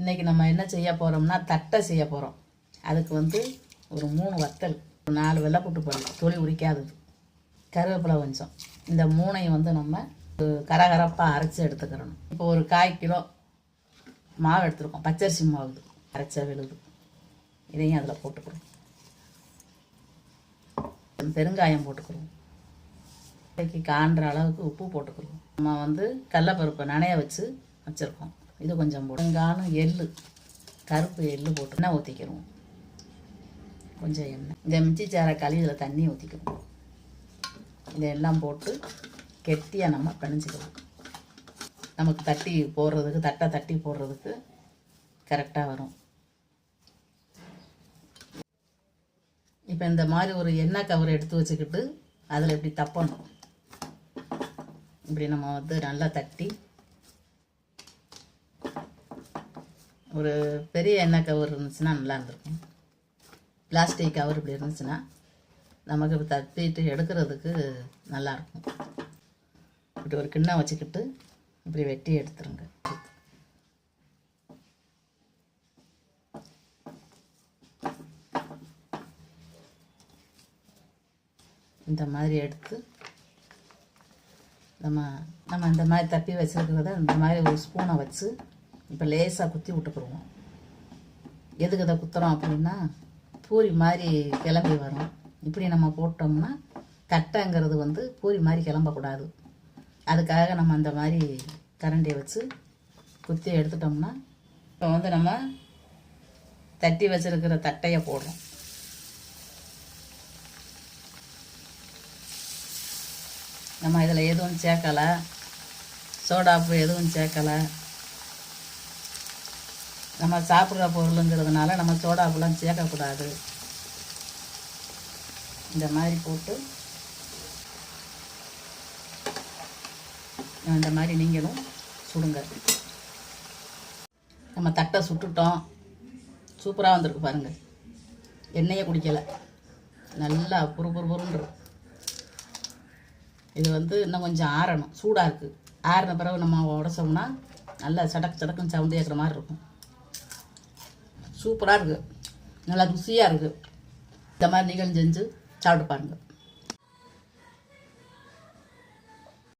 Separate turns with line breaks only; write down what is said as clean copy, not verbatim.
இன்றைக்கி நம்ம என்ன செய்ய போகிறோம்னா தட்டை செய்ய போகிறோம். அதுக்கு வந்து ஒரு 3 வத்தல், 4 வெள்ளைப்பூட்டு பல் தொளி உரிக்காதது, கருவேப்பிலை கொஞ்சம், இந்த 3ஐயும் வந்து நம்ம கரகரப்பாக அரைச்சி எடுத்துக்கிறணும். இப்போ ஒரு 1/4 கிலோ மாவு எடுத்துருக்கோம், பச்சரிசி மாவு அரைச்ச விழுது. இதையும் அதில் போட்டுக்கிறோம். பெருங்காயம் போட்டுக்கிறோம். இன்றைக்கி காண்ற அளவுக்கு உப்பு போட்டுக்கிறோம். நம்ம வந்து கடலைப்பருப்பை நனைய வச்சுருக்கோம். இது கொஞ்சம் போடுங்காலும் எள்ளு, கருப்பு எள்ளு போட்டு எண்ணெய் ஊற்றிக்கிறோம். கொஞ்சம் எண்ணெய், இந்த மிச்சி சேர களி இதில் தண்ணி ஊற்றிக்கிறோம். இதெல்லாம் போட்டு கெட்டியாக நம்ம பிணைஞ்சிக்கிறோம். நமக்கு தட்டி போடுறதுக்கு, தட்டை தட்டி போடுறதுக்கு கரெக்டாக வரும். இப்போ இந்த மாதிரி ஒரு எண்ணெய் கவர் எடுத்து வச்சுக்கிட்டு அதில் இப்படி தப்பணும். இப்படி நம்ம வந்து நல்லா தட்டி, ஒரு பெரிய எண்ணெய் கவர் இருந்துச்சுன்னா நல்லா இருந்திருக்கும். பிளாஸ்டிக் கவர் இப்படி இருந்துச்சுன்னா நமக்கு இப்போ தட்டிட்டு எடுக்கிறதுக்கு நல்லாயிருக்கும். இப்படி ஒரு கிண்ணம் வச்சுக்கிட்டு இப்படி வெட்டி எடுத்துருங்க. இந்த மாதிரி எடுத்து நம்ம இந்த மாதிரி தப்பி வச்சுருக்கிறத இந்த மாதிரி ஒரு ஸ்பூனை வச்சு இப்போ லேசாக குத்தி விட்டுக்குருவோம். எதுக்கு இதை குத்துறோம் அப்படின்னா பூரி மாதிரி கிளம்பி வரும். இப்படி நம்ம போட்டோம்னா கட்டைங்கிறது வந்து பூரி மாதிரி கிளம்பக்கூடாது. அதுக்காக நம்ம அந்த மாதிரி கரண்டியை வச்சு குத்தி எடுத்துட்டோம்னா, இப்போ வந்து நம்ம தட்டி வச்சுருக்கிற தட்டையை போடுறோம். நம்ம இதில் எதுவும் சேர்க்கலை, சோடாப்பு எதுவும் சேர்க்கலை. நம்ம சாப்பிட்ற பொருளுங்கிறதுனால நம்ம சோடாப்புலாம் சேர்க்கக்கூடாது. இந்த மாதிரி போட்டு இந்த மாதிரி நீங்களும் சுடுங்க. நம்ம தட்டை சுட்டுட்டோம், சூப்பராக வந்திருக்கு பாருங்கள். எண்ணெயே குடிக்கலை, நல்லா புருன்னு. இது வந்து இன்னும் கொஞ்சம் ஆறணும், சூடாக இருக்குது. ஆறின பிறகு நம்ம உடச்சோம்னா நல்லா சடக்குன்னு சவுண்டு கேட்குற மாதிரி இருக்கும். சூப்பராக இருக்குது, நல்லா ருசியாக இருக்குது. இந்த மாதிரி நீங்களும் செஞ்சு சாப்பிட்டு பாருங்கள்.